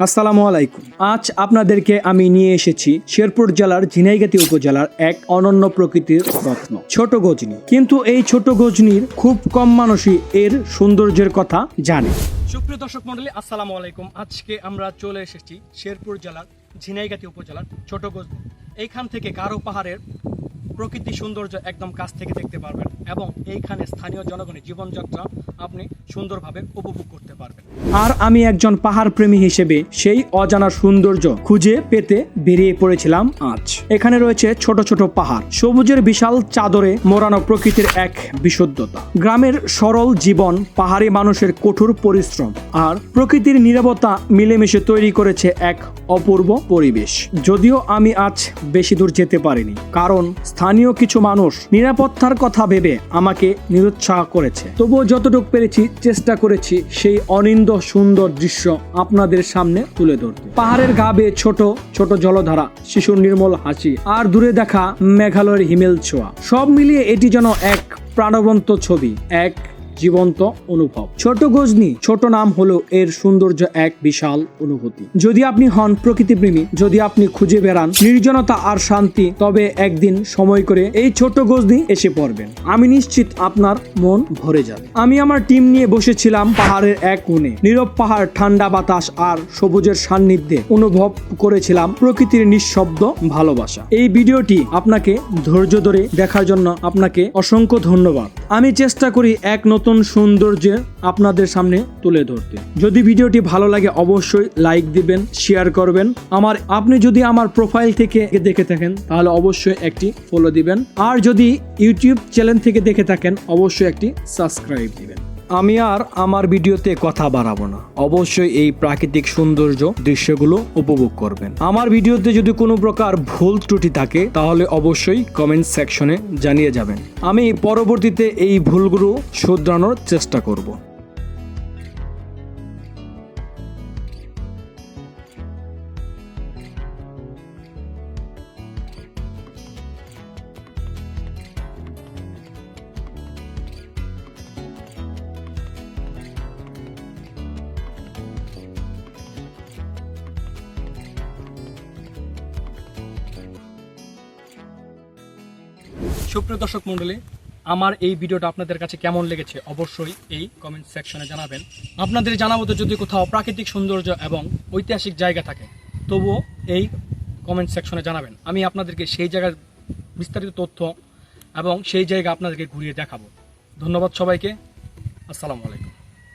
আসসালামু আলাইকুম। আজ আপনাদেরকে আমি নিয়ে এসেছি শেরপুর জেলার ঝিনাইগাতি উপজেলার এক অনন্য প্রকৃতির রত্ন ছোট গজনী। কিন্তু এই ছোট গজনীর খুব কম মানুষই এর সৌন্দর্যের কথা জানে। সুপ্রিয় দর্শক মণ্ডলী, আসসালামু আলাইকুম। আজকে আমরা চলে এসেছি শেরপুর জেলার ঝিনাইগাতি উপজেলার ছোট গজনী। এইখান থেকে গারো পাহাড়ের প্রকৃতি সৌন্দর্য একদম কাছ থেকে দেখতে পারবেন এবং এইখানে স্থানীয় জনগণের জীবনযাত্রা আপনি সুন্দরভাবে উপভোগ করতে পারবেন। আর আমি একজন পাহাড় প্রেমী হিসেবে সেই অজানা সৌন্দর্য খুঁজে পেতে বেরিয়ে পড়েছিলাম আজ। এখানে রয়েছে ছোট ছোট পাহাড়, সবুজের বিশাল চাদরে মোড়ানো প্রকৃতির এক বিশুদ্ধতা, গ্রামের সরল জীবন, পাহাড়ি মানুষের কঠোর পরিশ্রম আর প্রকৃতির নীরবতা মিলেমিশে তৈরি করেছে এক অপূর্ব পরিবেশ। যদিও আমি আজ বেশি দূর যেতে পারিনি, কারণ স্থানীয় কিছু মানুষ নিরাপত্তার কথা ভেবে আমাকে নিরুৎসাহ করেছে। তবুও যতটুকু পেরেছি চেষ্টা করেছি সেই অনিন্দ্য সুন্দর দৃশ্য আপনাদের সামনে তুলে ধরতে। পাহাড়ের গা বেয়ে ছোট ছোট জলধারা, শিশুর নির্মল হাসি আর দূরে দেখা মেঘালয়ের হিমেল ছোঁয়া, সব মিলিয়ে এটি যেন এক প্রাণবন্ত ছবি, এক জীবন্ত অনুভব। ছোট গজনী ছোট নাম হলো এর সৌন্দর্য এক বিশাল অনুভূতি। যদি আপনি হন প্রকৃতিপ্রেমী, যদি আপনি খুঁজে বেড়ান নির্জনতা আর শান্তি, তবে একদিন সময় করে এই ছোট গজনী এসে পড়বেন। আমি নিশ্চিত আপনার মন ভরে যাবে। আমি আমার টিম নিয়ে বসেছিলাম পাহাড়ের এক কোণে। নীরব পাহাড়, ঠান্ডা বাতাস আর সবুজের সান্নিধ্যে অনুভব করেছিলাম প্রকৃতির নিঃশব্দ ভালোবাসা। এই ভিডিওটি আপনাকে ধৈর্য ধরে দেখার জন্য আপনাকে অসংখ্য ধন্যবাদ। আমি চেষ্টা করি এক নতুন সৌন্দর্যে আপনাদের সামনে তুলে ধরতে। যদি ভিডিওটি ভালো লাগে অবশ্যই লাইক দিবেন, শেয়ার করবেন। আপনি যদি আমার প্রোফাইল থেকে দেখে থাকেন তাহলে অবশ্যই একটি ফলো দিবেন, আর যদি ইউটিউব চ্যানেল থেকে দেখে থাকেন অবশ্যই একটি সাবস্ক্রাইব দিবেন। আমি আর আমার ভিডিওতে কথা বাড়াবো না, অবশ্যই এই প্রাকৃতিক সৌন্দর্য দৃশ্যগুলো উপভোগ করবেন। আমার ভিডিওতে যদি কোনো প্রকার ভুল ত্রুটি থাকে তাহলে অবশ্যই কমেন্ট সেকশনে জানিয়ে যাবেন। আমি পরবর্তীতে এই ভুলগুলো শুধরানোর চেষ্টা করব। সুপ্রিয় দর্শক মণ্ডলী, আমার এই ভিডিওটা আপনাদের কাছে কেমন লেগেছে অবশ্যই এই কমেন্ট সেকশনে জানাবেন। আপনাদের জানাবো তো যদি কোথাও প্রাকৃতিক সৌন্দর্য এবং ঐতিহাসিক জায়গা থাকে তবুও এই কমেন্ট সেকশনে জানাবেন। আমি আপনাদেরকে সেই জায়গার বিস্তারিত তথ্য এবং সেই জায়গা আপনাদেরকে ঘুরিয়ে দেখাবো। ধন্যবাদ সবাইকে। আসসালামু আলাইকুম।